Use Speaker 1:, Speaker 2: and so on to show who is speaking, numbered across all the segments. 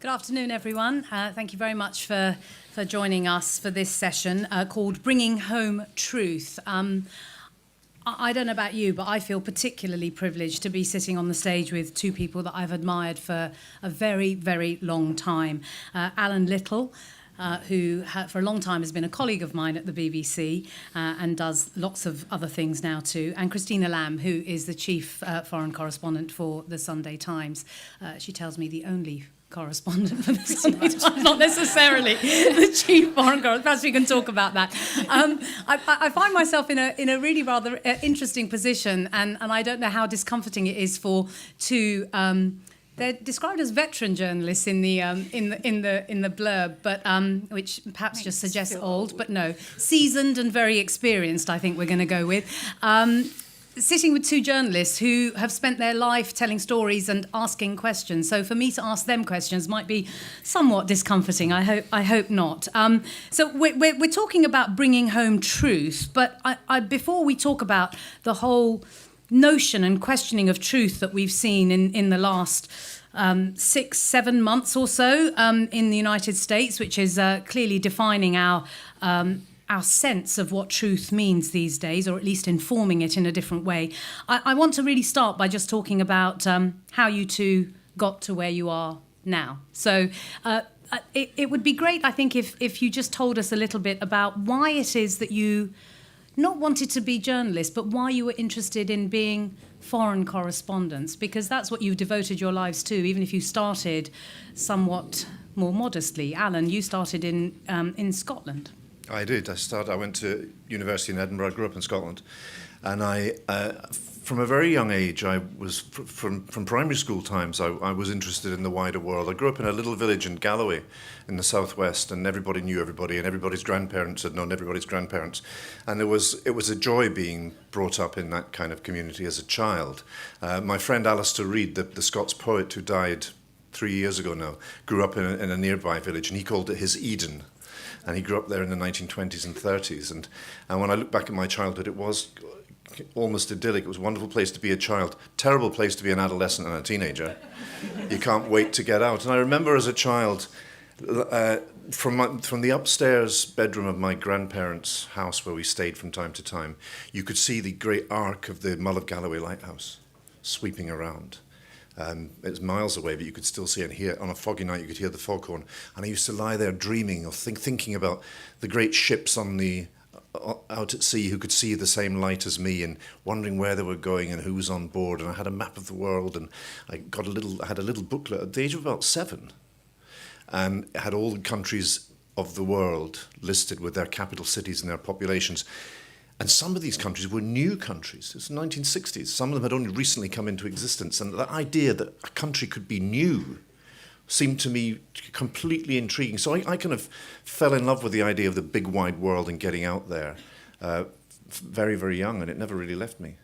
Speaker 1: Good afternoon, everyone. Thank you very much for joining us for this session called Bringing Home Truth. I don't know about you, but I feel particularly privileged to be sitting on the stage with two people that I've admired for a very, very long time. Allan Little, who for a long time has been a colleague of mine at the BBC and does lots of other things now too, and Christina Lamb, who is the chief foreign correspondent for the Sunday Times. She tells me the only correspondent for the Sunday Times, not necessarily the chief foreign correspondent. Perhaps we can talk about that. I find myself in a really rather interesting position, and I don't know how discomforting it is for two. They're described as veteran journalists in the blurb, but which perhaps just suggests old, but no, seasoned and very experienced. I think we're going to go with. Sitting with two journalists who have spent their life telling stories and asking questions. So for me to ask them questions might be somewhat discomforting. I hope not. So we're talking about bringing home truth, but before we talk about the whole notion and questioning of truth that we've seen in the last 6-7 months or so in the United States, which is clearly defining our sense of what truth means these days, or at least informing it in a different way. I want to really start by just talking about how you two got to where you are now. So it would be great, I think, if you just told us a little bit about why it is that you not wanted to be journalists, but why you were interested in being foreign correspondents, because that's what you've devoted your lives to, even if you started somewhat more modestly. Allan, you started in Scotland.
Speaker 2: I did. I went to university in Edinburgh. I grew up in Scotland, and I, from a very young age, I was from primary school times. I was interested in the wider world. I grew up in a little village in Galloway, in the southwest, and everybody knew everybody, and everybody's grandparents had known everybody's grandparents, and it was a joy being brought up in that kind of community as a child. My friend Alistair Reid, the Scots poet who died 3 years ago now, grew up in a nearby village, and he called it his Eden. And he grew up there in the 1920s and 30s. And when I look back at my childhood, it was almost idyllic. It was a wonderful place to be a child. Terrible place to be an adolescent and a teenager. You can't wait to get out. And I remember as a child, from the upstairs bedroom of my grandparents' house where we stayed from time to time, you could see the great arc of the Mull of Galloway lighthouse sweeping around. It was miles away, but you could still see it. And hear, on a foggy night, you could hear the foghorn. And I used to lie there dreaming or thinking about the great ships on the out at sea who could see the same light as me, and wondering where they were going and who was on board. And I had a map of the world, and I had a little booklet at the age of about 7, and it had all the countries of the world listed with their capital cities and their populations. And some of these countries were new countries. It's the 1960s. Some of them had only recently come into existence. And the idea that a country could be new seemed to me completely intriguing. So I kind of fell in love with the idea of the big wide world and getting out there very, very young, and it never really left me.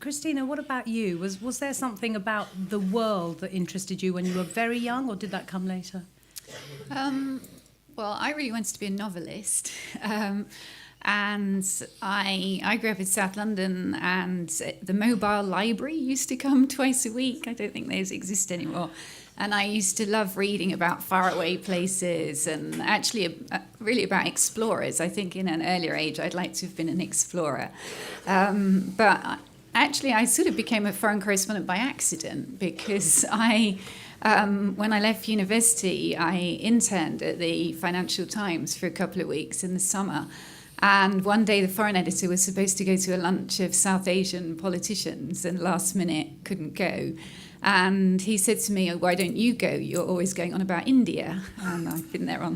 Speaker 1: Christina, what about you? Was there something about the world that interested you when you were very young, or did that come later?
Speaker 3: Well, I really wanted to be a novelist. And I grew up in South London, and the mobile library used to come twice a week. I don't think those exist anymore. And I used to love reading about faraway places, and actually really about explorers. I think in an earlier age I'd like to have been an explorer. But actually I sort of became a foreign correspondent by accident, because when I left university, I interned at the Financial Times for a couple of weeks in the summer. And one day the foreign editor was supposed to go to a lunch of South Asian politicians, and last minute couldn't go. And he said to me, "Why don't you go? You're always going on about India." And I've been there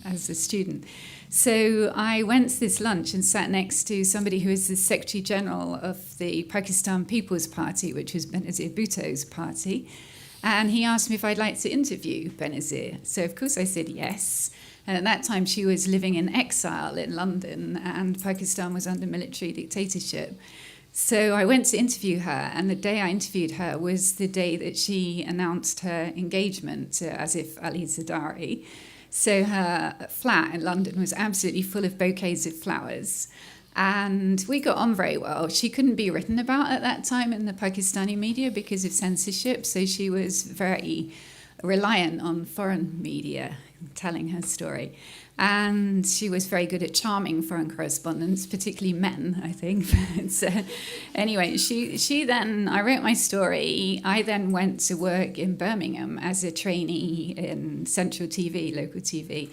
Speaker 3: as a student. So I went to this lunch and sat next to somebody who was the Secretary General of the Pakistan People's Party, which was Benazir Bhutto's party. And he asked me if I'd like to interview Benazir. So of course I said yes. And at that time, she was living in exile in London, and Pakistan was under military dictatorship. So I went to interview her, and the day I interviewed her was the day that she announced her engagement to Asif Ali Zardari. So her flat in London was absolutely full of bouquets of flowers. And we got on very well. She couldn't be written about at that time in the Pakistani media because of censorship, so she was very reliant on foreign media telling her story. And she was very good at charming foreign correspondents, particularly men, I think. But anyway, she then, I wrote my story. I then went to work in Birmingham as a trainee in Central TV, local TV.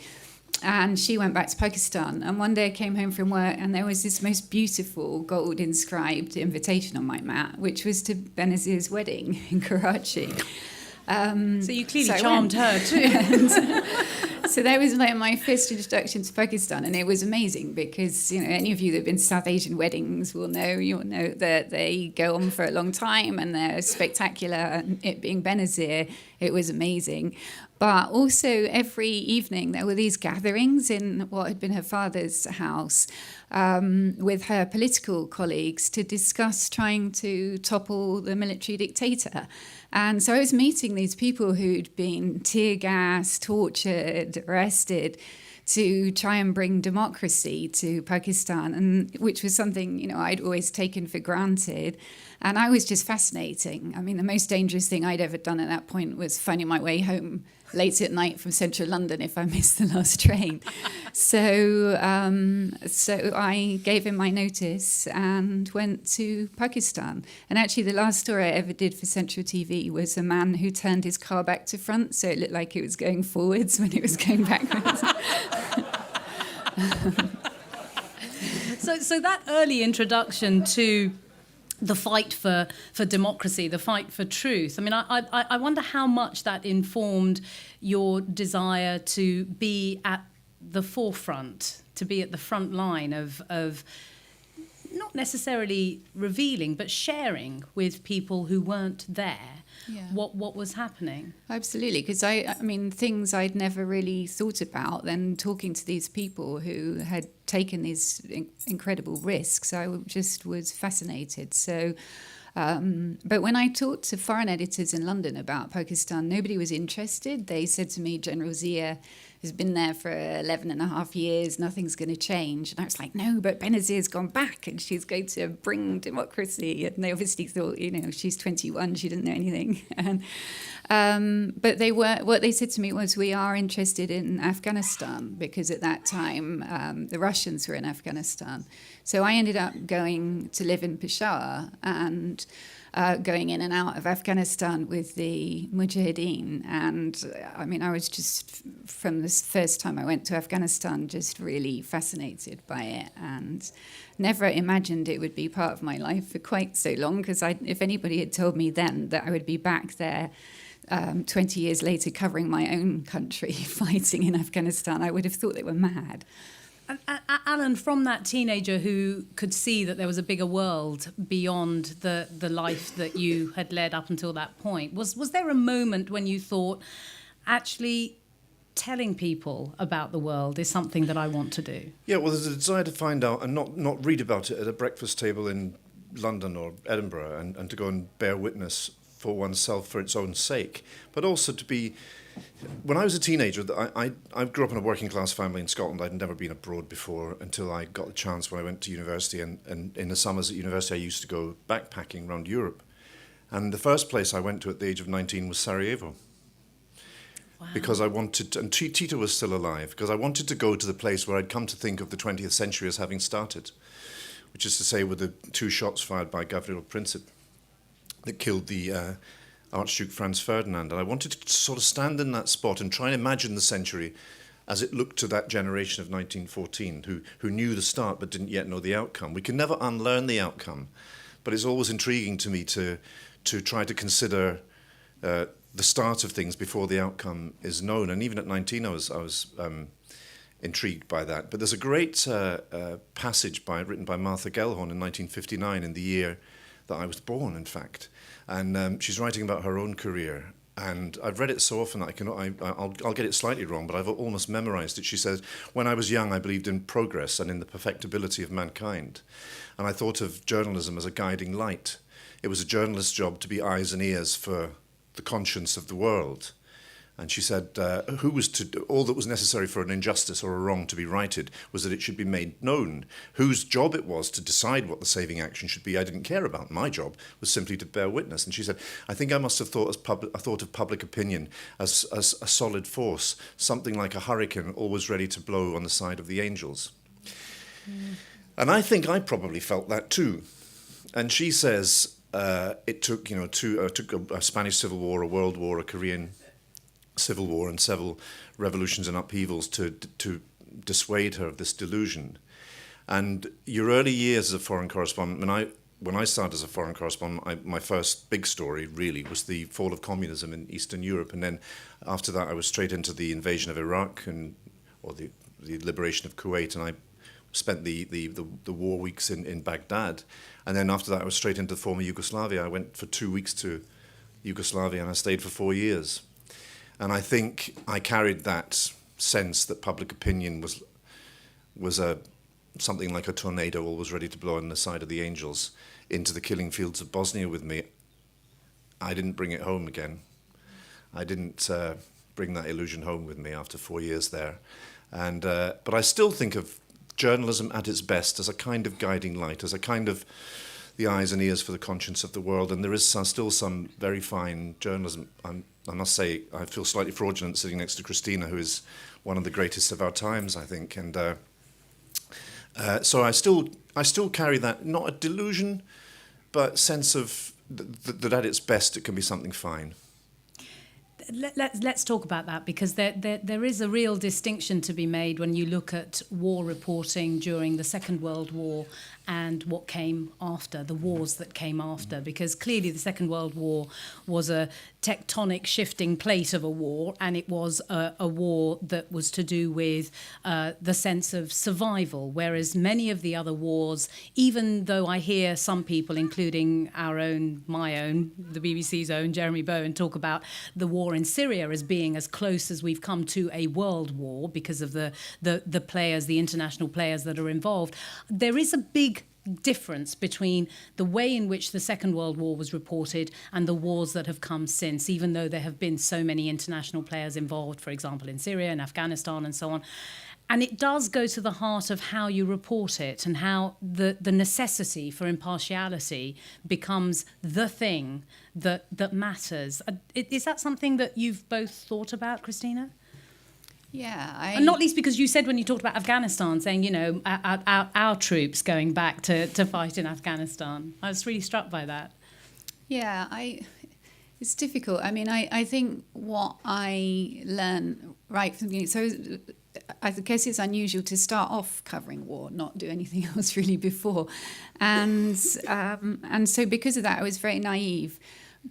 Speaker 3: And she went back to Pakistan. And one day I came home from work and there was this most beautiful gold inscribed invitation on my mat, which was to Benazir's wedding in Karachi.
Speaker 1: So you clearly charmed her too.
Speaker 3: So that was like my first introduction to Pakistan, and it was amazing because, you know, any of you that have been to South Asian weddings you'll know that they go on for a long time and they're spectacular. And it being Benazir, it was amazing. But also every evening there were these gatherings in what had been her father's house with her political colleagues to discuss trying to topple the military dictator. And so I was meeting these people who'd been tear gassed, tortured, arrested to try and bring democracy to Pakistan, and which was something, you know, I'd always taken for granted. And I was just fascinating. I mean, the most dangerous thing I'd ever done at that point was finding my way home late at night from central London if I missed the last train. So I gave him my notice and went to Pakistan. And actually the last story I ever did for Central TV was a man who turned his car back to front, so it looked like it was going forwards when it was going backwards.
Speaker 1: So that early introduction to the fight for democracy, the fight for truth. I mean, I wonder how much that informed your desire to be at the forefront, to be at the front line of not necessarily revealing, but sharing with people who weren't there what was happening.
Speaker 3: Absolutely, because I mean, things I'd never really thought about, then talking to these people who had taken these incredible risks, I just was fascinated. So, but when I talked to foreign editors in London about Pakistan, nobody was interested. They said to me, General Zia has been there for 11 and a half years, nothing's going to change. And I was like, no, but Benazir's gone back and she's going to bring democracy. And they obviously thought, you know, she's 21, she didn't know anything. And, but what they said to me was, we are interested in Afghanistan, because at that time the Russians were in Afghanistan. So I ended up going to live in Peshawar and going in and out of Afghanistan with the Mujahideen. And I mean, I was just, from this first time I went to Afghanistan, just really fascinated by it, and never imagined it would be part of my life for quite so long, because if anybody had told me then that I would be back there 20 years later covering my own country, fighting in Afghanistan, I would have thought they were mad.
Speaker 1: Allan, from that teenager who could see that there was a bigger world beyond the life that you had led up until that point, was there a moment when you thought, actually, telling people about the world is something that I want to do?
Speaker 2: Yeah, well, there's a desire to find out and not read about it at a breakfast table in London or Edinburgh, and to go and bear witness for oneself for its own sake, but also to be... When I was a teenager, I grew up in a working class family in Scotland. I'd never been abroad before until I got the chance when I went to university, and in the summers at university I used to go backpacking around Europe. And the first place I went to at the age of 19 was Sarajevo. Wow. Because I wanted to, and Tito was still alive, because I wanted to go to the place where I'd come to think of the 20th century as having started, which is to say with the 2 shots fired by Gavrilo Princip that killed the Archduke Franz Ferdinand. And I wanted to sort of stand in that spot and try and imagine the century as it looked to that generation of 1914 who knew the start but didn't yet know the outcome. We can never unlearn the outcome, but it's always intriguing to me to try to consider the start of things before the outcome is known. And even at 19 I was intrigued by that. But there's a great passage written by Martha Gellhorn in 1959, in the year that I was born, in fact. And she's writing about her own career. And I've read it so often that I'll get it slightly wrong, but I've almost memorized it. She says, when I was young, I believed in progress and in the perfectibility of mankind. And I thought of journalism as a guiding light. It was a journalist's job to be eyes and ears for the conscience of the world. And she said, who was to do, all that was necessary for an injustice or a wrong to be righted was that it should be made known. Whose job it was to decide what the saving action should be, I didn't care about. My job was simply to bear witness. And she said, I think I must have thought of public opinion as a solid force, something like a hurricane always ready to blow on the side of the angels. And I think I probably felt that too. And she says it took, took a Spanish Civil War, a World War, a Korean Civil War, and several revolutions and upheavals to dissuade her of this delusion. And your early years as a foreign correspondent, when I started as a foreign correspondent, my first big story really was the fall of communism in Eastern Europe, and then after that I was straight into the invasion of Iraq or the liberation of Kuwait, and I spent the war weeks in Baghdad, and then after that I was straight into former Yugoslavia. I went for 2 weeks to Yugoslavia and I stayed for 4 years. And I think I carried that sense that public opinion was something like a tornado always ready to blow on the side of the angels into the killing fields of Bosnia with me. I didn't bring it home again. I didn't bring that illusion home with me after 4 years there. And but I still think of journalism at its best as a kind of guiding light, as a kind of the eyes and ears for the conscience of the world. And there is still some very fine journalism. I must say, I feel slightly fraudulent sitting next to Christina, who is one of the greatest of our times, I think. And so I still carry that, not a delusion, but sense of that at its best it can be something fine.
Speaker 1: Let's talk about that, because there is a real distinction to be made when you look at war reporting during the Second World War and what came after, the wars that came after, because clearly the Second World War was a tectonic shifting plate of a war, and it was a war that was to do with the sense of survival, whereas many of the other wars, even though I hear some people, including my own, the BBC's own Jeremy Bowen, talk about the war in Syria as being as close as we've come to a world war because of the players, the international players that are involved, there is a big difference between the way in which the Second World War was reported and the wars that have come since, even though there have been so many international players involved, for example, in Syria and Afghanistan and so on. And it does go to the heart of how you report it and how the necessity for impartiality becomes the thing that matters. Is that something that you've both thought about, Christina?
Speaker 3: Yeah,
Speaker 1: and not least because you said when you talked about Afghanistan, saying, our troops going back to fight in Afghanistan. I was really struck by that.
Speaker 3: Yeah, it's difficult. I mean, I think what I learned right from the beginning, so I guess it's unusual to start off covering war, not do anything else really before. And so because of that, I was very naive.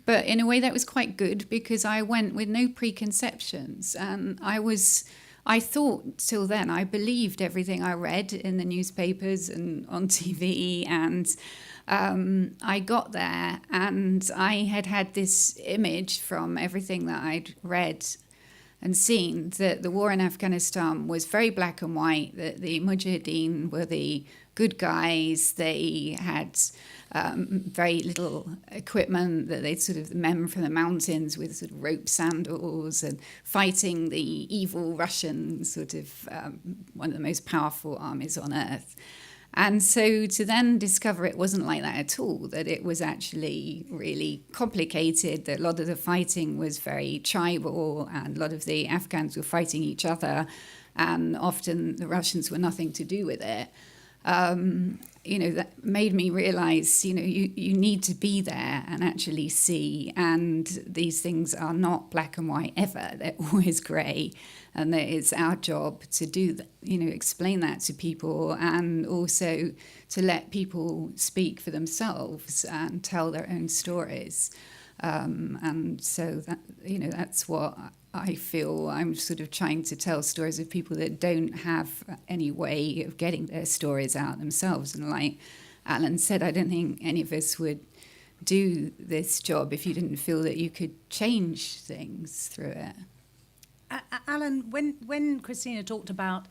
Speaker 3: But in a way that was quite good, because I went with no preconceptions, and I thought till then, I believed everything I read in the newspapers and on TV, and I got there and I had this image from everything that I'd read and seen that the war in Afghanistan was very black and white, that the Mujahideen were the good guys. They had very little equipment, that they'd sort of men from the mountains with sort of rope sandals and fighting the evil Russian sort of one of the most powerful armies on earth. And so to then discover it wasn't like that at all, that it was actually really complicated, that a lot of the fighting was very tribal and a lot of the Afghans were fighting each other and often the Russians were nothing to do with it. That made me realize, you need to be there and actually see. And these things are not black and white ever. They're always grey. And that it's our job to do that, explain that to people, and also to let people speak for themselves and tell their own stories. And so that, that's what I feel. I'm sort of trying to tell stories of people that don't have any way of getting their stories out themselves. And like Allan said, I don't think any of us would do this job if you didn't feel that you could change things through it.
Speaker 1: Allan, when Christina talked about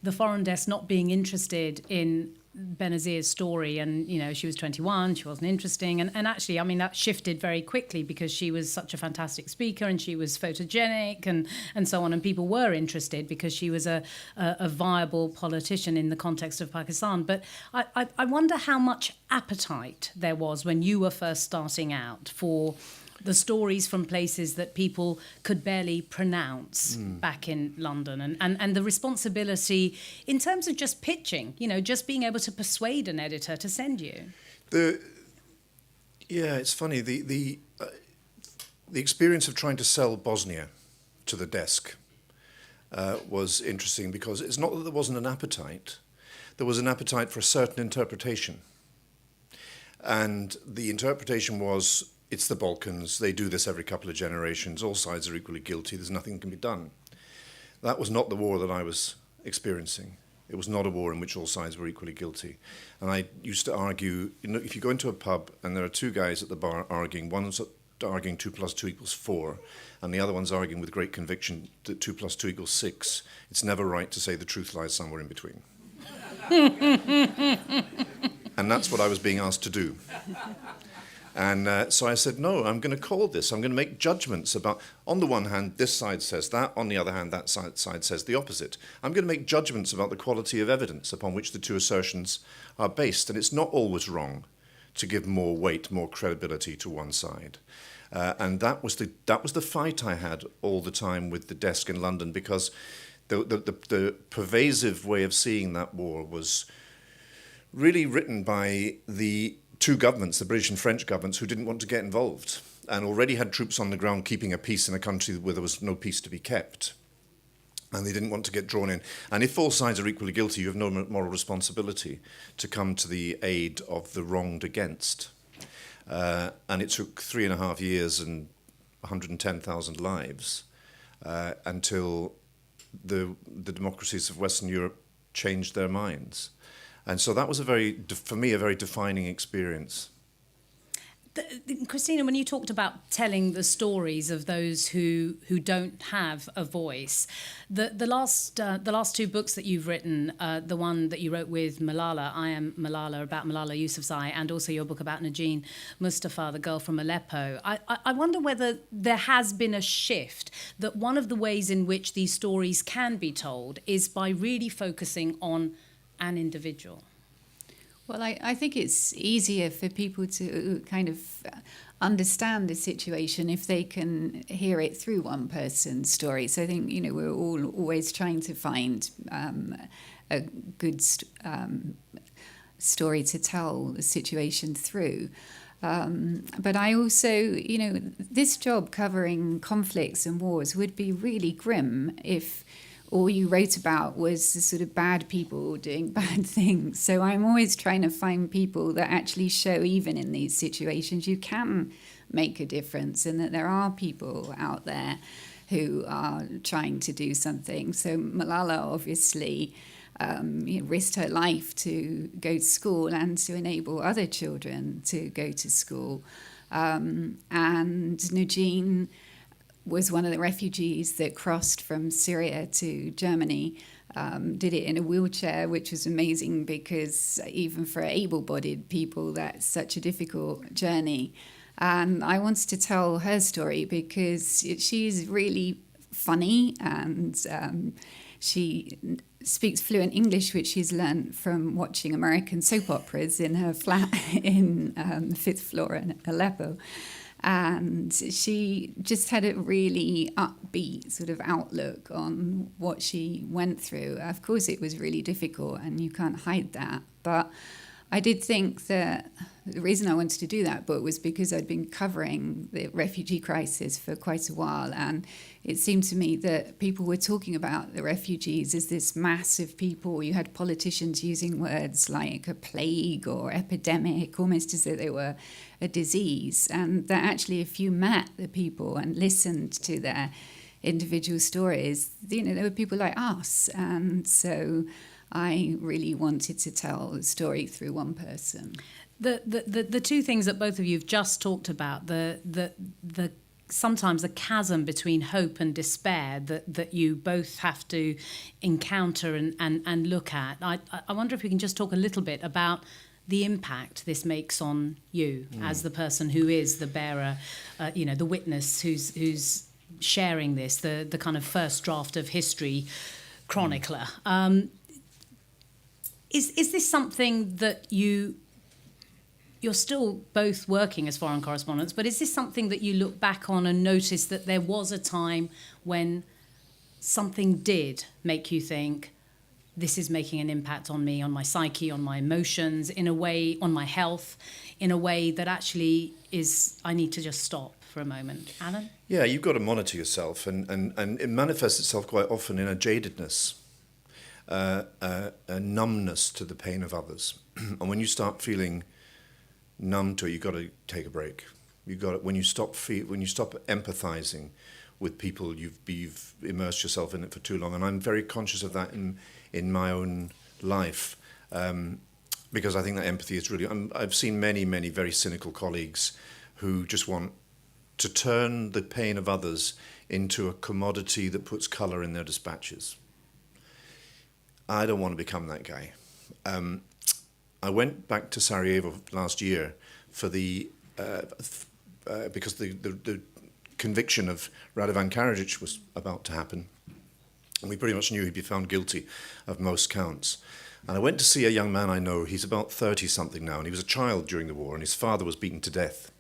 Speaker 1: the foreign desk not being interested in Benazir's story, and she was 21, she wasn't interesting, and actually, I mean, that shifted very quickly because she was such a fantastic speaker and she was photogenic and so on, and people were interested because she was a viable politician in the context of Pakistan. But I wonder how much appetite there was when you were first starting out for the stories from places that people could barely pronounce back in London, and the responsibility in terms of just pitching, just being able to persuade an editor to send you.
Speaker 2: It's funny, the experience of trying to sell Bosnia to the desk was interesting, because it's not that there wasn't an appetite, there was an appetite for a certain interpretation. And the interpretation was, it's the Balkans, they do this every couple of generations, all sides are equally guilty, there's nothing that can be done. That was not the war that I was experiencing. It was not a war in which all sides were equally guilty. And I used to argue, if you go into a pub and there are two guys at the bar arguing, one's arguing 2 + 2 = 4, and the other one's arguing with great conviction that 2 + 2 = 6, it's never right to say the truth lies somewhere in between. And that's what I was being asked to do. And so I said, no, I'm going to call this. I'm going to make judgments about, on the one hand, this side says that, on the other hand, that side says the opposite. I'm going to make judgments about the quality of evidence upon which the two assertions are based. And it's not always wrong to give more weight, more credibility to one side. And that was the fight I had all the time with the desk in London, because the pervasive way of seeing that war was really written by the two governments, the British and French governments, who didn't want to get involved and already had troops on the ground keeping a peace in a country where there was no peace to be kept. And they didn't want to get drawn in. And if all sides are equally guilty, you have no moral responsibility to come to the aid of the wronged against. And it took 3.5 years and 110,000 lives until the democracies of Western Europe changed their minds. And so that was for me, a very defining experience.
Speaker 1: Christina, when you talked about telling the stories of those who don't have a voice, the last two books that you've written, the one that you wrote with Malala, I Am Malala, about Malala Yousafzai, and also your book about Najin Mustafa, the girl from Aleppo, I wonder whether there has been a shift, that one of the ways in which these stories can be told is by really focusing on an individual.
Speaker 3: Well, I think it's easier for people to kind of understand the situation if they can hear it through one person's story. So I think, we're all always trying to find a good story to tell the situation through. But I also, this job covering conflicts and wars would be really grim if all you wrote about was the sort of bad people doing bad things. So I'm always trying to find people that actually show, even in these situations, you can make a difference, and that there are people out there who are trying to do something. So Malala obviously risked her life to go to school and to enable other children to go to school. And Najin was one of the refugees that crossed from Syria to Germany, did it in a wheelchair, which was amazing, because even for able-bodied people, that's such a difficult journey. And I wanted to tell her story because she's really funny, and she speaks fluent English, which she's learned from watching American soap operas in her flat in the 5th floor in Aleppo. And she just had a really upbeat sort of outlook on what she went through. Of course, it was really difficult, and you can't hide that. But I did think that the reason I wanted to do that book was because I'd been covering the refugee crisis for quite a while, and it seemed to me that people were talking about the refugees as this mass of people. You had politicians using words like a plague or epidemic, almost as though they were a disease, and that actually, if you met the people and listened to their individual stories, there were people like us. And so I really wanted to tell the story through one person.
Speaker 1: The two things that both of you have just talked about, the sometimes a chasm between hope and despair that you both have to encounter and look at. I wonder if we can just talk a little bit about the impact this makes on you as the person who is the bearer, the witness who's sharing this, the kind of first draft of history chronicler. Is this something that you're still both working as foreign correspondents, but is this something that you look back on and notice that there was a time when something did make you think, this is making an impact on me, on my psyche, on my emotions, in a way, on my health, in a way that actually I need to just stop for a moment? Allan?
Speaker 2: Yeah, you've got to monitor yourself, and it manifests itself quite often in a jadedness, a numbness to the pain of others. And when you start feeling numb to it, you've got to take a break. When you stop empathizing with people, you've immersed yourself in it for too long. And I'm very conscious of that in my own life, because I think that empathy is really. I've seen many very cynical colleagues who just want to turn the pain of others into a commodity that puts colour in their dispatches. I don't want to become that guy. I went back to Sarajevo last year for because the conviction of Radovan Karadzic was about to happen. And we pretty much knew he'd be found guilty of most counts. And I went to see a young man I know. He's about 30-something now, and he was a child during the war, and his father was beaten to death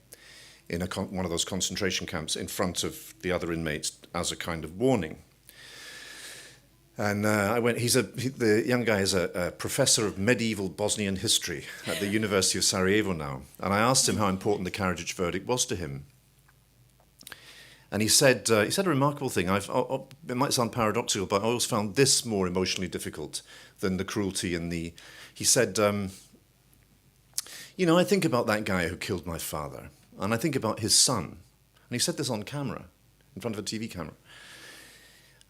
Speaker 2: in one of those concentration camps in front of the other inmates as a kind of warning. And I went. The young guy is a professor of medieval Bosnian history at the University of Sarajevo now. And I asked him how important the Karadzic verdict was to him. And he said a remarkable thing. It might sound paradoxical, but I always found this more emotionally difficult than the cruelty and the. He said, I think about that guy who killed my father, and I think about his son. And he said this on camera, in front of a TV camera.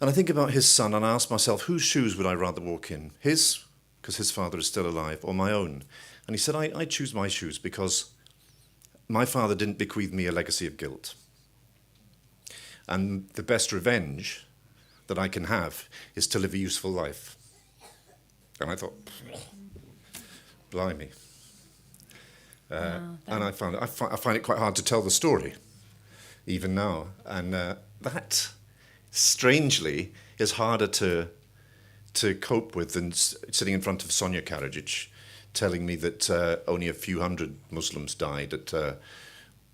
Speaker 2: And I think about his son, and I ask myself, whose shoes would I rather walk in? His, because his father is still alive, or my own? And he said, I choose my shoes because my father didn't bequeath me a legacy of guilt. And the best revenge that I can have is to live a useful life. And I thought, blimey. And I find it quite hard to tell the story, even now. And that, strangely, is harder to cope with than sitting in front of Sonia Karadzic telling me that only a few hundred Muslims died at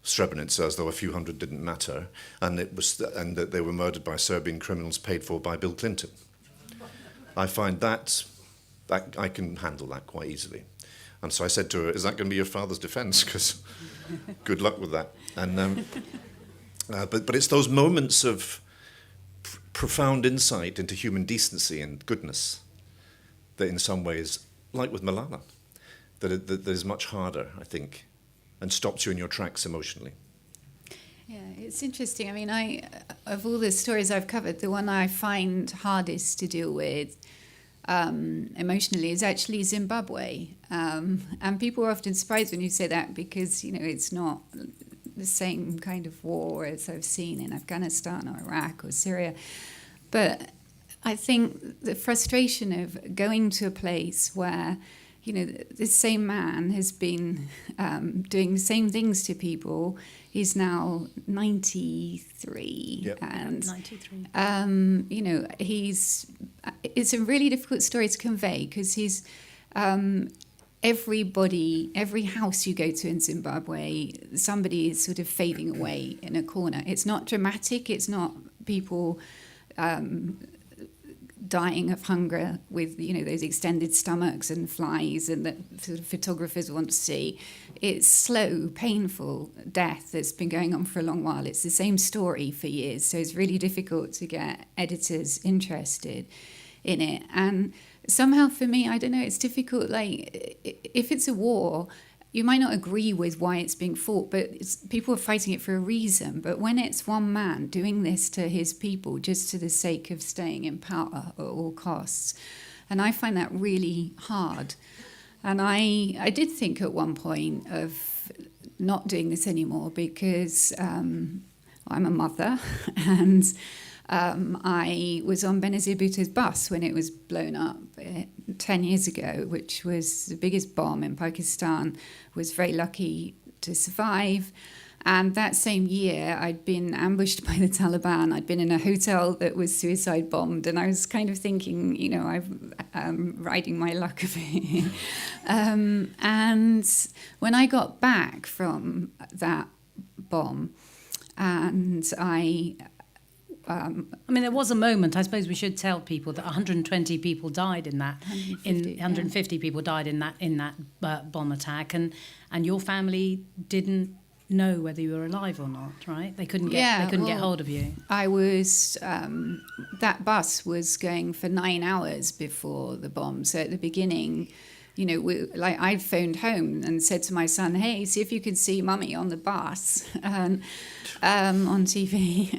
Speaker 2: Srebrenica, as though a few hundred didn't matter, and that they were murdered by Serbian criminals paid for by Bill Clinton. I find that I can handle that quite easily. And so I said to her, is that going to be your father's defence? Because good luck with that. And but it's those moments of profound insight into human decency and goodness that in some ways, like with Malala, that is much harder, I think, and stops you in your tracks emotionally.
Speaker 3: Yeah, it's interesting. I mean, of all the stories I've covered, the one I find hardest to deal with emotionally is actually Zimbabwe. And people are often surprised when you say that because, it's not the same kind of war as I've seen in Afghanistan or Iraq or Syria. But I think the frustration of going to a place where this same man has been doing the same things to people. He's now 93.
Speaker 2: Yep.
Speaker 3: And
Speaker 1: 93.
Speaker 3: It's a really difficult story to convey because he's every house you go to in Zimbabwe, somebody is sort of fading away in a corner. It's not dramatic. It's not people dying of hunger with those extended stomachs and flies and that sort of photographers want to see. It's slow, painful death that's been going on for a long while. It's the same story for years, so it's really difficult to get editors interested in it. And somehow for me, I don't know, it's difficult. Like if it's a war, you might not agree with why it's being fought, but people are fighting it for a reason. But when it's one man doing this to his people just to the sake of staying in power at all costs, and I find that really hard. And I did think at one point of not doing this anymore because I'm a mother, and I was on Benazir Bhutto's bus when it was blown up 10 years ago, which was the biggest bomb in Pakistan. Was very lucky to survive. And that same year, I'd been ambushed by the Taliban. I'd been in a hotel that was suicide bombed, and I was kind of thinking, I'm riding my luck a bit. And when I got back from that bomb, and
Speaker 1: there was a moment, I suppose we should tell people, that 120 people died in that. 150 people died in that bomb attack, and your family didn't know whether you were alive or not, right? They couldn't get hold of you.
Speaker 3: I was that bus was going for 9 hours before the bomb. So at the beginning, I phoned home and said to my son, "Hey, see if you can see Mummy on the bus," on TV.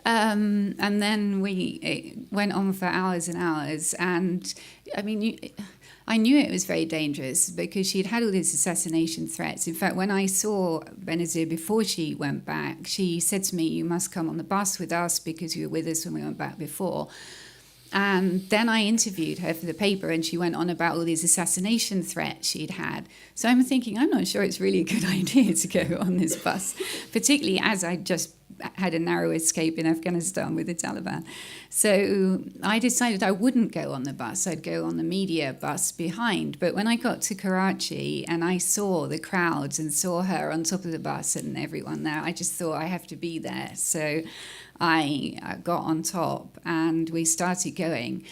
Speaker 3: And then it went on for hours and hours. And I knew it was very dangerous because she'd had all these assassination threats. In fact, when I saw Benazir before she went back, she said to me, "You must come on the bus with us because you were with us when we went back before." And then I interviewed her for the paper, and she went on about all these assassination threats she'd had. So I'm thinking, I'm not sure it's really a good idea to go on this bus, particularly as I just had a narrow escape in Afghanistan with the Taliban. So I decided I wouldn't go on the bus. I'd go on the media bus behind. But when I got to Karachi and I saw the crowds and saw her on top of the bus and everyone there, I just thought I have to be there. So I got on top and we started going.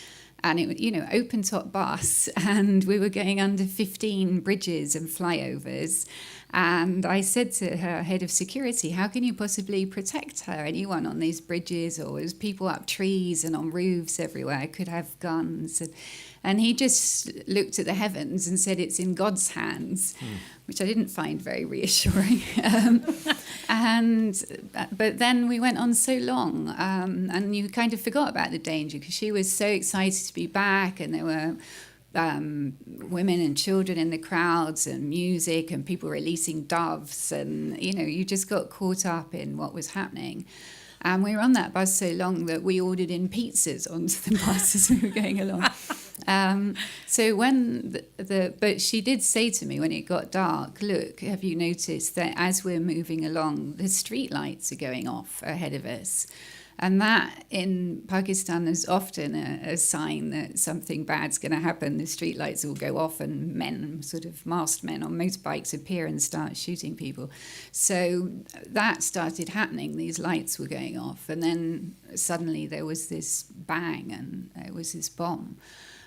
Speaker 3: And it was, open top bus, and we were going under 15 bridges and flyovers. And I said to her head of security, "How can you possibly protect her? Anyone on these bridges, or there's people up trees and on roofs everywhere could have guns." And he just looked at the heavens and said, "It's in God's hands," which I didn't find very reassuring. But then we went on so long, and you kind of forgot about the danger because she was so excited to be back, and there were women and children in the crowds and music and people releasing doves, and you just got caught up in what was happening. And we were on that bus so long that we ordered in pizzas onto the bus as we were going along. So when but she did say to me when it got dark, "Look, have you noticed that as we're moving along, the street lights are going off ahead of us?" And that in Pakistan is often a sign that something bad's going to happen. The street lights will go off and men, sort of masked men on motorbikes, appear and start shooting people. So that started happening. These lights were going off. And then suddenly there was this bang and it was this bomb.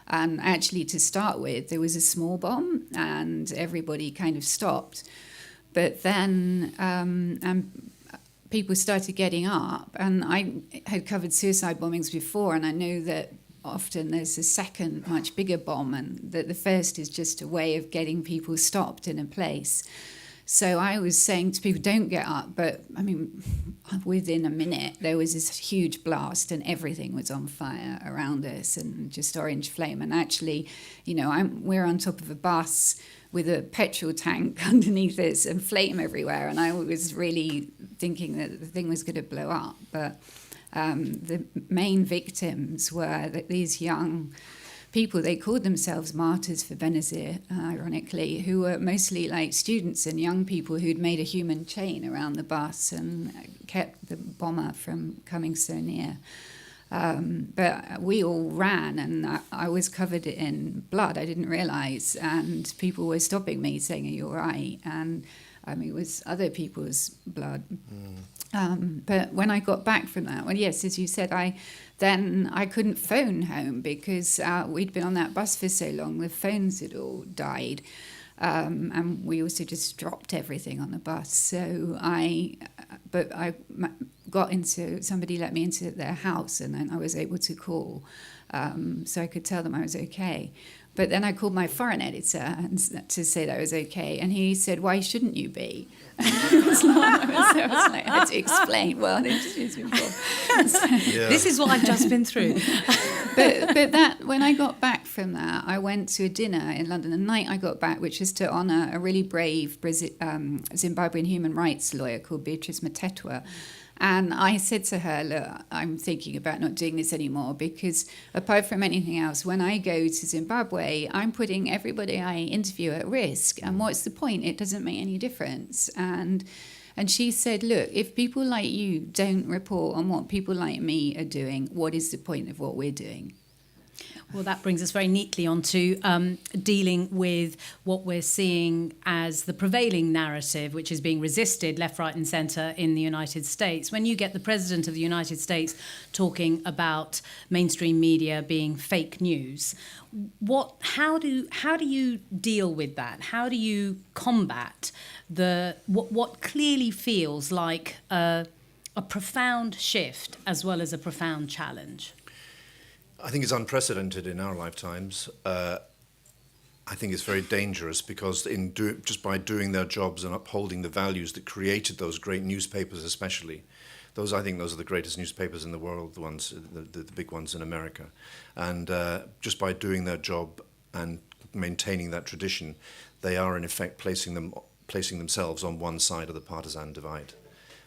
Speaker 3: And actually, to start with, there was a small bomb and everybody kind of stopped. But then people started getting up, and I had covered suicide bombings before, and I know that often there's a second, much bigger bomb, and that the first is just a way of getting people stopped in a place. So I was saying to people, "Don't get up," but within a minute there was this huge blast, and everything was on fire around us, and just orange flame. And actually, we're on top of a bus with a petrol tank underneath us and flame everywhere. And I was really thinking that the thing was going to blow up. But the main victims were these young people. They called themselves martyrs for Benazir, ironically, who were mostly like students and young people who'd made a human chain around the bus and kept the bomber from coming so near. But we all ran, and I was covered in blood. I didn't realise, and people were stopping me, saying, "Are you all right?" And it was other people's blood. But when I got back from that, well, yes, as you said, I couldn't phone home because we'd been on that bus for so long. The phones had all died. And we also just dropped everything on the bus. So I somebody let me into their house, and then I was able to call, so I could tell them I was okay. But then I called my foreign editor to say that I was okay, and he said, "Why shouldn't you be?" I had to explain. Well, I introduced me before.
Speaker 1: This is what I've just been through.
Speaker 3: But that when I got back from that, I went to a dinner in London the night I got back, which was to honour a really brave Zimbabwean human rights lawyer called Beatrice Mtetwa. And I said to her, look, I'm thinking about not doing this anymore because apart from anything else, when I go to Zimbabwe, I'm putting everybody I interview at risk. And what's the point? It doesn't make any difference. And she said, look, if people like you don't report on what people like me are doing, what is the point of what we're doing?
Speaker 1: Well, that brings us very neatly onto dealing with what we're seeing as the prevailing narrative, which is being resisted left, right and centre in the United States. When you get the President of the United States talking about mainstream media being fake news, how do you deal with that? How do you combat what clearly feels like a profound shift as well as a profound challenge?
Speaker 2: I think it's unprecedented in our lifetimes. I think it's very dangerous because just by doing their jobs and upholding the values that created those great newspapers, especially, I think those are the greatest newspapers in the world, the big ones in America. And just by doing their job and maintaining that tradition, they are in effect placing themselves on one side of the partisan divide.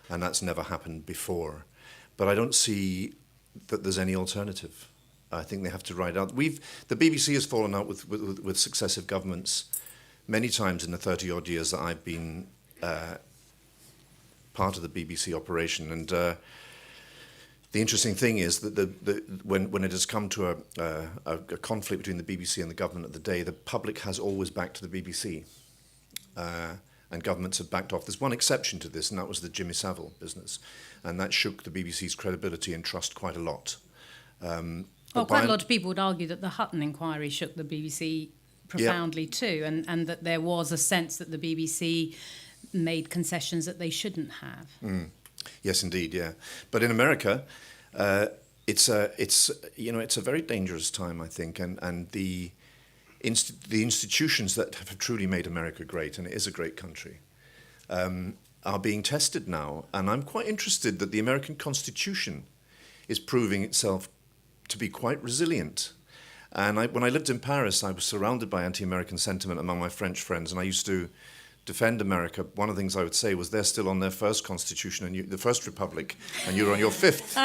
Speaker 2: And that's never happened before. But I don't see that there's any alternative. I think they have to ride out. The BBC has fallen out with successive governments many times in the 30-odd years that I've been part of the BBC operation. And the interesting thing is that when it has come to a conflict between the BBC and the government of the day, the public has always backed the BBC. And governments have backed off. There's one exception to this, and that was the Jimmy Savile business. And that shook the BBC's credibility and trust quite a lot.
Speaker 1: Well, quite a lot of people would argue that the Hutton inquiry shook the BBC profoundly too, and that there was a sense that the BBC made concessions that they shouldn't have.
Speaker 2: Yes, indeed, yeah. But in America, it's a very dangerous time, I think, and the institutions that have truly made America great, and it is a great country, are being tested now. And I'm quite interested that the American Constitution is proving itself to be quite resilient. And when I lived in Paris, I was surrounded by anti-American sentiment among my French friends, and I used to defend America. One of the things I would say was they're still on their first constitution, and the first republic, and you're on your fifth.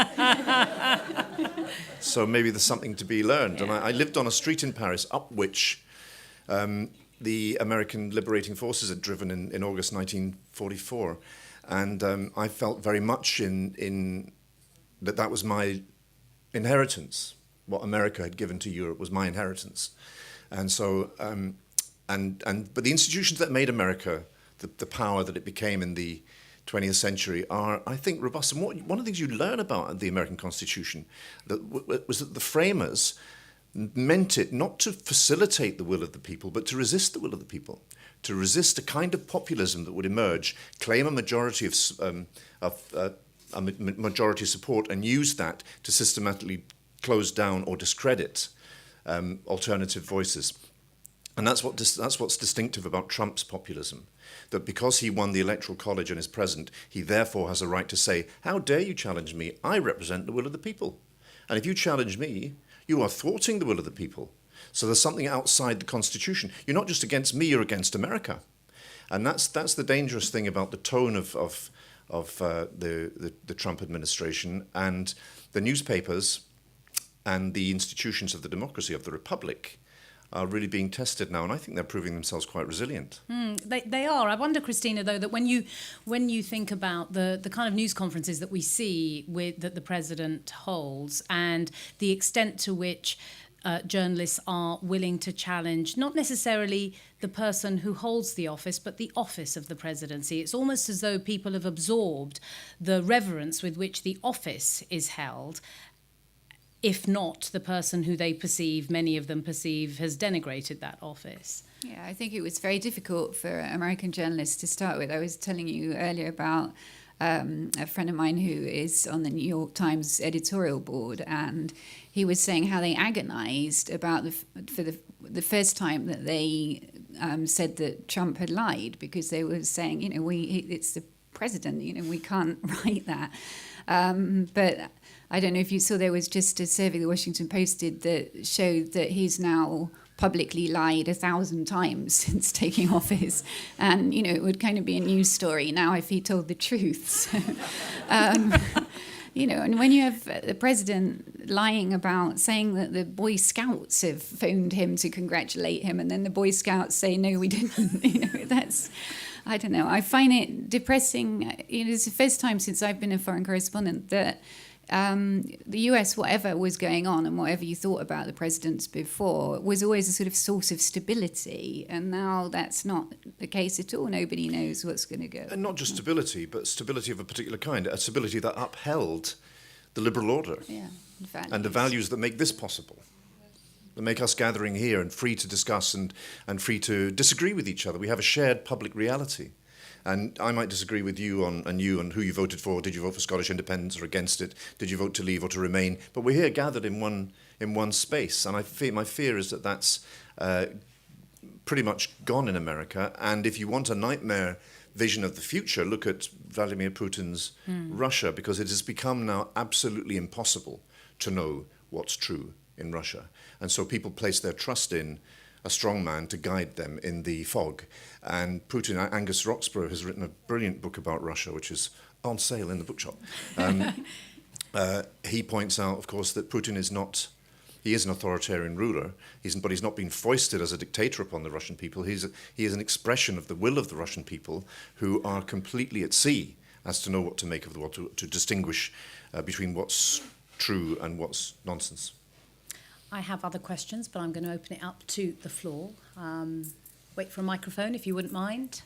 Speaker 2: So maybe there's something to be learned. Yeah. And I lived on a street in Paris up which the American Liberating Forces had driven in August 1944. And I felt very much in that was my inheritance. What America had given to Europe was my inheritance. And so, but the institutions that made America the power that it became in the 20th century are, I think, robust. And one of the things you learn about the American Constitution was that the framers meant it not to facilitate the will of the people, but to resist the will of the people, to resist a kind of populism that would emerge, claim a majority majority support, and use that to systematically close down or discredit alternative voices. And that's what's distinctive about Trump's populism, that because he won the Electoral College and is president, he therefore has a right to say, how dare you challenge me? I represent the will of the people. And if you challenge me, you are thwarting the will of the people. So there's something outside the Constitution. You're not just against me, you're against America. And that's the dangerous thing about the tone of the Trump administration, and the newspapers and the institutions of the democracy, of the republic, are really being tested now, and I think they're proving themselves quite resilient.
Speaker 1: They are. I wonder, Christina, though, that when you think about the kind of news conferences that we see that the president holds, and the extent to which journalists are willing to challenge not necessarily the person who holds the office, but the office of the presidency. It's almost as though people have absorbed the reverence with which the office is held, if not the person who many of them perceive, has denigrated that office.
Speaker 3: Yeah, I think it was very difficult for American journalists to start with. I was telling you earlier about a friend of mine who is on the New York Times editorial board, and he was saying how they agonized about for the first time that they said that Trump had lied, because they were saying, it's the president, we can't write that. But I don't know if you saw, there was just a survey the Washington Post did that showed that he's now publicly lied 1,000 times since taking office, and it would kind of be a news story now if he told the truth. So, and when you have the president lying about saying that the Boy Scouts have phoned him to congratulate him, and then the Boy Scouts say, no, we didn't, that's, I don't know. I find it depressing. It's the first time since I've been a foreign correspondent that the US, whatever was going on and whatever you thought about the presidents before, was always a sort of source of stability. And now that's not the case at all. Nobody knows what's going to go.
Speaker 2: And not just stability, but stability of a particular kind, a stability that upheld the liberal order and the values that make this possible, that make us gathering here and free to discuss and free to disagree with each other. We have a shared public reality. And I might disagree with you on who you voted for. Did you vote for Scottish independence or against it? Did you vote to leave or to remain? But we're here gathered in one space, and my fear is that that's pretty much gone in America. And if you want a nightmare vision of the future, look at Vladimir Putin's Russia, because it has become now absolutely impossible to know what's true in Russia. And so people place their trust in a strong man to guide them in the fog. And Putin, Angus Roxburgh has written a brilliant book about Russia, which is on sale in the bookshop. He points out, of course, that Putin is not, he is an authoritarian ruler, but he's not been foisted as a dictator upon the Russian people. He is an expression of the will of the Russian people, who are completely at sea as to know what to make of the world, to distinguish between what's true and what's nonsense.
Speaker 1: I have other questions, but I'm going to open it up to the floor. Wait for a microphone, if you wouldn't mind.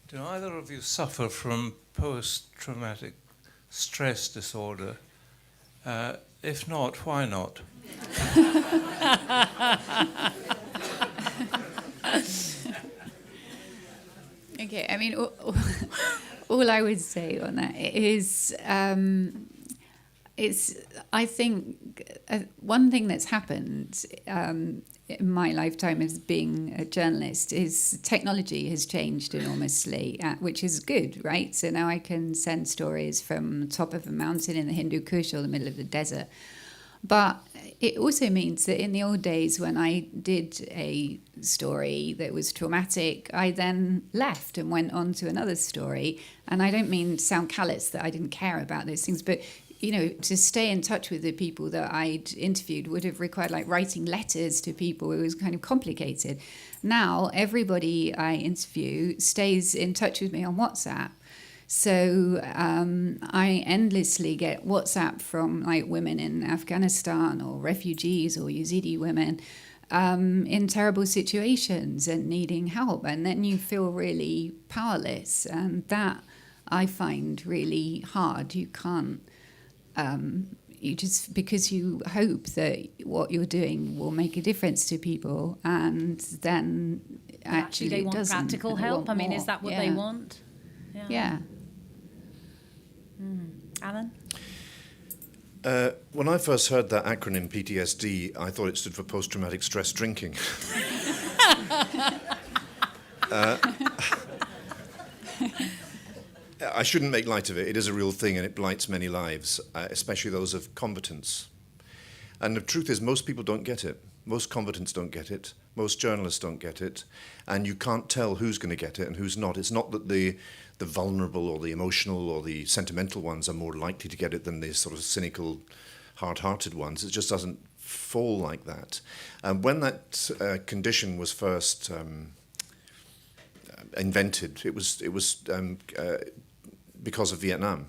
Speaker 4: Do either of you suffer from post-traumatic stress disorder? If not, why not?
Speaker 3: Okay, I mean, all I would say on that is I think one thing that's happened in my lifetime as being a journalist is technology has changed enormously, which is good, right? So now I can send stories from the top of a mountain in the Hindu Kush or the middle of the desert. But it also means that in the old days when I did a story that was traumatic, I then left and went on to another story. And I don't mean to sound callous that I didn't care about those things, but to stay in touch with the people that I'd interviewed would have required like writing letters to people. It was kind of complicated. Now, everybody I interview stays in touch with me on WhatsApp. So I endlessly get WhatsApp from like women in Afghanistan or refugees or Yazidi women in terrible situations and needing help. And then you feel really powerless. And that I find really hard. You can't. You just, because you hope that what you're doing will make a difference to people, and then actually
Speaker 1: they want
Speaker 3: doesn't.
Speaker 1: Practical help. I mean, is that what they want?
Speaker 3: Yeah.
Speaker 1: Allan?
Speaker 2: When I first heard that acronym PTSD, I thought it stood for post-traumatic stress drinking. I shouldn't make light of it. It is a real thing, and it blights many lives, especially those of combatants. And the truth is, most people don't get it. Most combatants don't get it. Most journalists don't get it. And you can't tell who's going to get it and who's not. It's not that the vulnerable or the emotional or the sentimental ones are more likely to get it than the sort of cynical, hard-hearted ones. It just doesn't fall like that. And when that condition was first invented, it was because of Vietnam.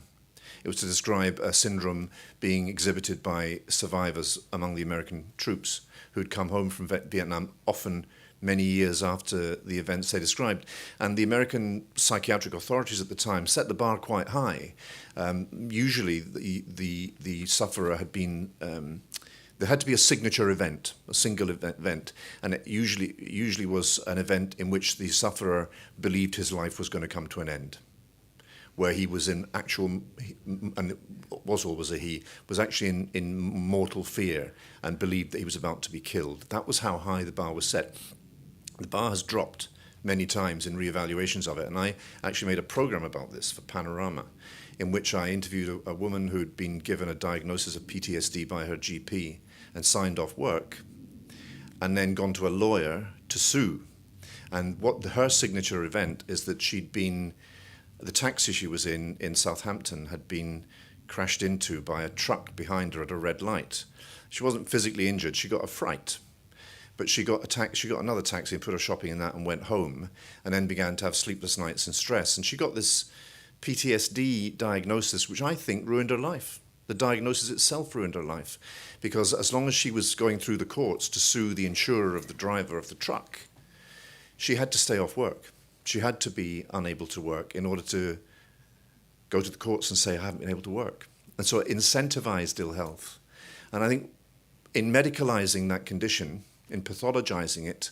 Speaker 2: It was to describe a syndrome being exhibited by survivors among the American troops who'd come home from Vietnam, often many years after the events they described. And the American psychiatric authorities at the time set the bar quite high. Usually the sufferer had been, there had to be a signature event, a single event, and it usually was an event in which the sufferer believed his life was going to come to an end, where he was in actual, and it was always a he, was actually in mortal fear and believed that he was about to be killed. That was how high the bar was set. The bar has dropped many times in re-evaluations of it, and I actually made a program about this for Panorama, in which I interviewed a woman who'd been given a diagnosis of PTSD by her GP and signed off work. and then gone to a lawyer to sue. And what her signature event is that the taxi she was in Southampton had been crashed into by a truck behind her at a red light. She wasn't physically injured, she got a fright. But she got another taxi and put her shopping in that and went home, and then began to have sleepless nights and stress. And she got this PTSD diagnosis, which I think ruined her life. The diagnosis itself ruined her life, because as long as she was going through the courts to sue the insurer of the driver of the truck, she had to stay off work. She had to be unable to work in order to go to the courts and say, I haven't been able to work. And so it incentivized ill health. And I think in medicalizing that condition, in pathologizing it,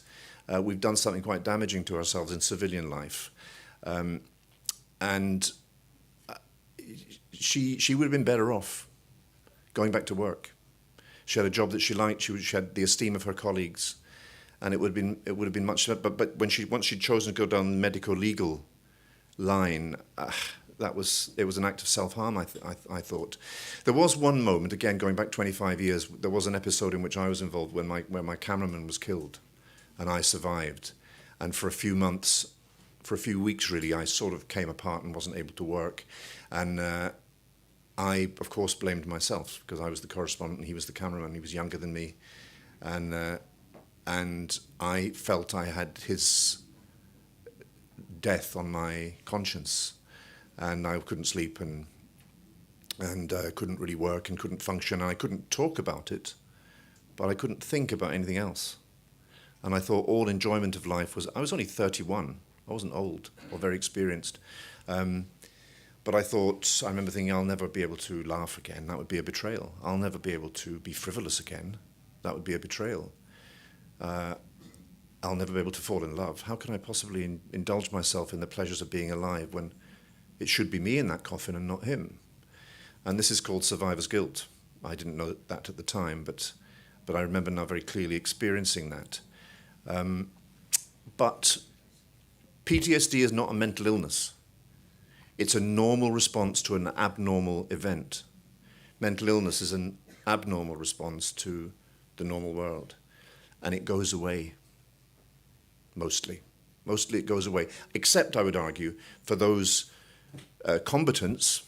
Speaker 2: we've done something quite damaging to ourselves in civilian life. And she would have been better off going back to work. She had a job that she liked. She had the esteem of her colleagues, and it would have been much better. But once she'd chosen to go down the medico-legal line, it was an act of self-harm. I thought there was one moment, again going back 25 years. There was an episode in which I was involved where my cameraman was killed, and I survived. And for a few weeks really, I sort of came apart and wasn't able to work, and I of course blamed myself, because I was the correspondent and he was the cameraman. He was younger than me, and I felt I had his death on my conscience. And I couldn't sleep and couldn't really work and couldn't function, and I couldn't talk about it, but I couldn't think about anything else. And I thought all enjoyment of life I was only 31, I wasn't old or very experienced, but I remember thinking, I'll never be able to laugh again, that would be a betrayal. I'll never be able to be frivolous again, that would be a betrayal. I'll never be able to fall in love. How can I possibly indulge myself in the pleasures of being alive when it should be me in that coffin and not him? And this is called survivor's guilt. I didn't know that at the time, but I remember now very clearly experiencing that. But PTSD is not a mental illness. It's a normal response to an abnormal event. Mental illness is an abnormal response to the normal world, and it goes away, mostly. Mostly it goes away, except, I would argue, for those combatants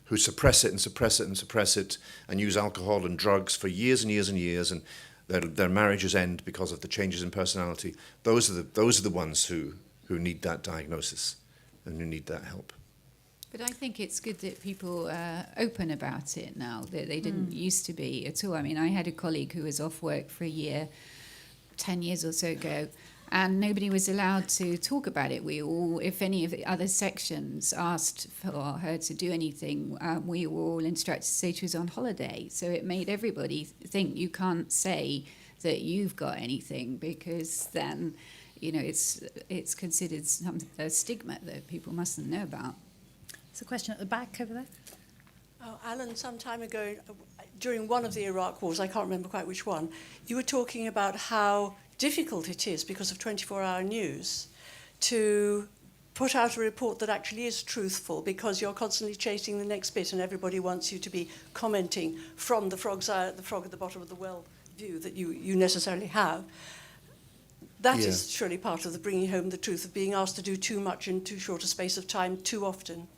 Speaker 2: who suppress it and suppress it and suppress it and use alcohol and drugs for years and years and years, and their marriages end because of the changes in personality. Those are the ones who need that diagnosis and who need that help.
Speaker 3: But I think it's good that people are open about it now, that they didn't used to be at all. I mean, I had a colleague who was off work for a year, 10 years or so ago, and nobody was allowed to talk about it. We all, if any of the other sections asked for her to do anything, we were all instructed to say she was on holiday. So it made everybody think you can't say that you've got anything, because then, it's considered a stigma that people mustn't know about.
Speaker 1: There's a question at the back over there.
Speaker 5: Oh, Allan, some time ago, during one of the Iraq wars, I can't remember quite which one, you were talking about how difficult it is, because of 24-hour news, to put out a report that actually is truthful, because you're constantly chasing the next bit and everybody wants you to be commenting from the frog's eye, the frog at the bottom of the well view that you necessarily have. That is surely part of the bringing home the truth, of being asked to do too much in too short a space of time too often.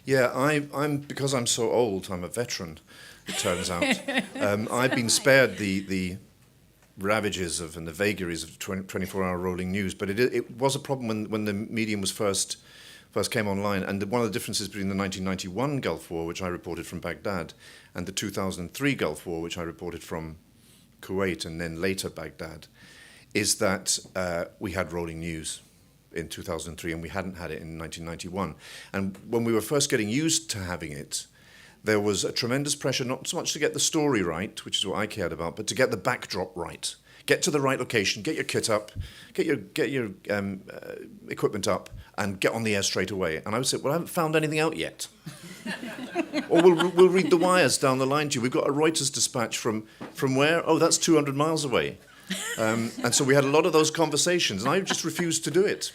Speaker 2: Yeah, I'm because I'm so old, I'm a veteran, it turns out. I've been spared the ravages of and the vagaries of 24-hour rolling news, but it was a problem when the medium was first came online. And one of the differences between the 1991 Gulf War, which I reported from Baghdad, and the 2003 Gulf War, which I reported from Kuwait and then later Baghdad, is that we had rolling news in 2003 and we hadn't had it in 1991. And when we were first getting used to having it, there was a tremendous pressure not so much to get the story right, which is what I cared about, but to get the backdrop right. Get to the right location, get your kit up, get your equipment up, and get on the air straight away. And I would say, well, I haven't found anything out yet. Or we'll read the wires down the line to you. We've got a Reuters dispatch from where? Oh, that's 200 miles away. And so we had a lot of those conversations, and I just refused to do it.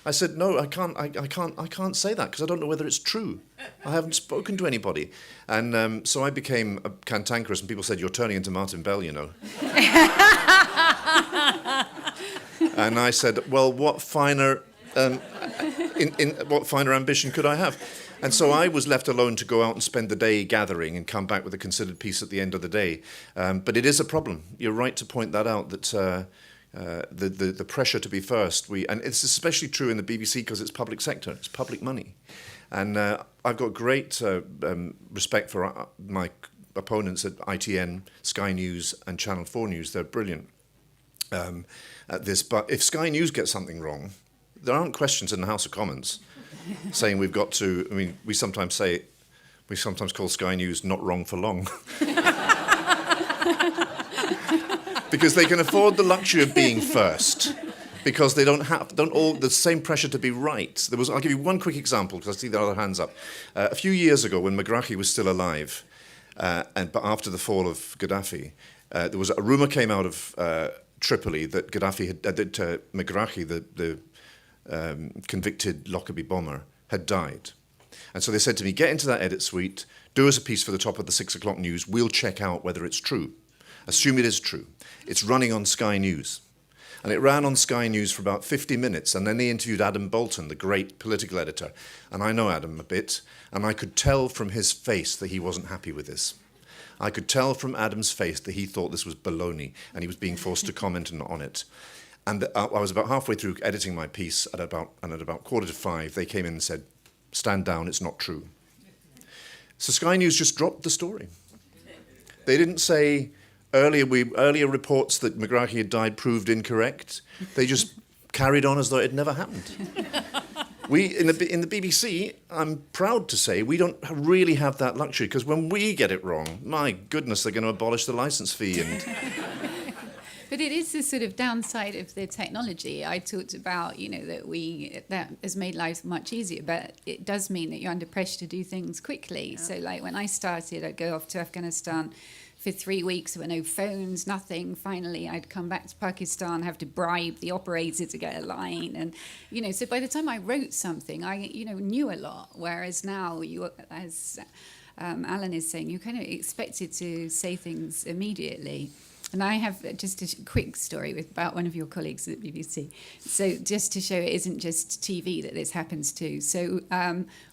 Speaker 2: I said, no, I can't say that because I don't know whether it's true. I haven't spoken to anybody. And so I became cantankerous, and people said, you're turning into Martin Bell, you know. And I said, well, what finer what finer ambition could I have? And so I was left alone to go out and spend the day gathering and come back with a considered piece at the end of the day. But it is a problem. You're right to point that out, that the pressure to be first, and it's especially true in the BBC because it's public sector, it's public money. And I've got great respect for my opponents at ITN, Sky News and Channel 4 News. They're brilliant at this. But if Sky News gets something wrong, there aren't questions in the House of Commons saying we've got to, I mean, we sometimes call Sky News not wrong for long. Because they can afford the luxury of being first. Because they don't all the same pressure to be right. I'll give you one quick example, because I see the other hands up. A few years ago, when Megrahi was still alive, but after the fall of Gaddafi, there was a rumour came out of Tripoli that Megrahi, the convicted Lockerbie bomber, had died. And so they said to me, get into that edit suite, do us a piece for the top of the 6 o'clock news, we'll check out whether it's true. Assume it is true. It's running on Sky News. And it ran on Sky News for about 50 minutes, and then they interviewed Adam Bolton, the great political editor. And I know Adam a bit, and I could tell from his face that he wasn't happy with this. I could tell from Adam's face that he thought this was baloney, and he was being forced to comment on it. And I was about halfway through editing my piece, and at about 4:45, they came in and said, stand down, it's not true. So Sky News just dropped the story. They didn't say, earlier reports that Megrahi had died proved incorrect. They just carried on as though it had never happened. We, in the BBC, I'm proud to say, we don't really have that luxury, because when we get it wrong, my goodness, they're going to abolish the licence fee.
Speaker 3: But it is the sort of downside of the technology. I talked about, that has made life much easier, but it does mean that you're under pressure to do things quickly. Yeah. So like when I started, I'd go off to Afghanistan for 3 weeks. There were no phones, nothing. Finally, I'd come back to Pakistan, have to bribe the operator to get a line. And, so by the time I wrote something, I, knew a lot. Whereas now, as Allan is saying, you're kind of expected to say things immediately. And I have just a quick story about one of your colleagues at the BBC. So just to show it isn't just TV that this happens to. So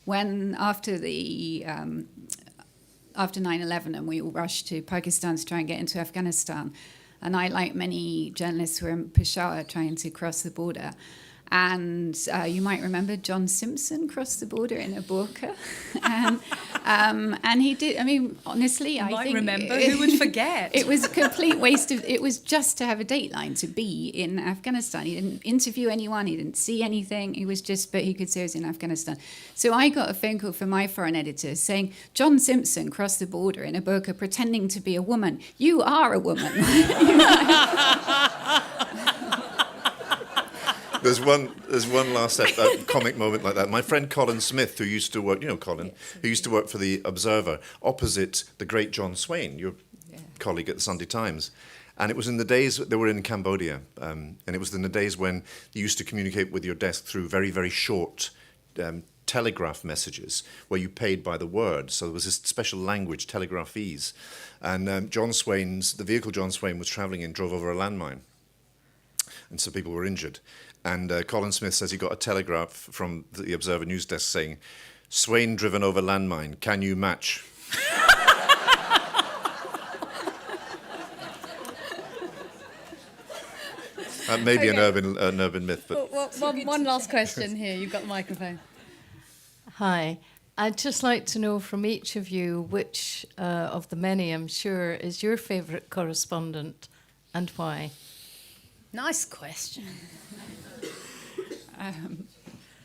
Speaker 3: when after 9/11 and we all rushed to Pakistan to try and get into Afghanistan, and I, like many journalists, were in Peshawar trying to cross the border. And you might remember John Simpson crossed the border in a burqa. And he did, I mean, honestly, I think...
Speaker 1: remember, who would forget?
Speaker 3: It was a complete waste of... It was just to have a dateline to be in Afghanistan. He didn't interview anyone, he didn't see anything. It was just, but he could say he was in Afghanistan. So I got a phone call from my foreign editor saying, John Simpson crossed the border in a burqa pretending to be a woman. You are a woman.
Speaker 2: There's one last comic moment like that. My friend Colin Smith, who used to work, Colin, who used to work for The Observer, opposite the great John Swain, your colleague at the Sunday Times. And it was in the days, they were in Cambodia, and it was in the days when you used to communicate with your desk through very, very short telegraph messages, where you paid by the word. So there was this special language, telegraphese. And the vehicle John Swain was travelling in drove over a landmine. And so people were injured. And Colin Smith says he got a telegraph from the Observer news desk saying, Swain driven over landmine, can you match? That may be an urban myth. But
Speaker 1: one last question here. You've got the microphone.
Speaker 6: Hi. I'd just like to know from each of you which of the many, I'm sure, is your favourite correspondent and why.
Speaker 1: Nice question.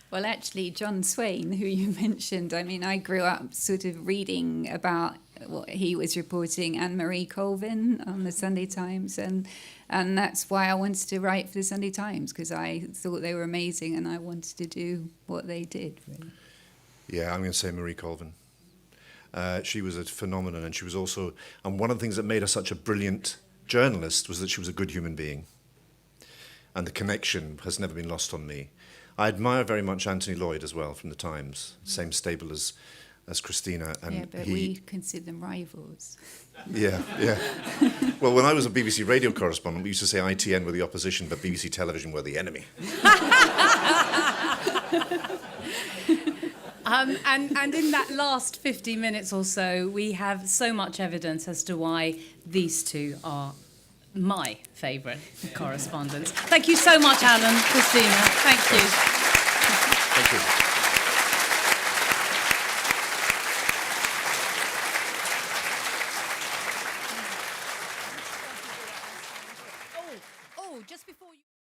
Speaker 3: Well, actually, John Swain, who you mentioned, I mean, I grew up sort of reading about what he was reporting, Anne-Marie Colvin on the Sunday Times, and that's why I wanted to write for the Sunday Times, because I thought they were amazing and I wanted to do what they did, really.
Speaker 2: Yeah, I'm going to say Marie Colvin. She was a phenomenon, and she was also, and one of the things that made her such a brilliant journalist was that she was a good human being. And the connection has never been lost on me. I admire very much Anthony Lloyd as well from the Times, same stable as as Christina. And
Speaker 3: Yeah, but we consider them rivals.
Speaker 2: Yeah. Well, when I was a BBC radio correspondent, we used to say ITN were the opposition, but BBC Television were the enemy.
Speaker 1: And in that last 50 minutes or so, we have so much evidence as to why these two are my favourite correspondents. Thank you so much, Allan, Christina. Thank you.
Speaker 2: Thank you.
Speaker 1: Just before you...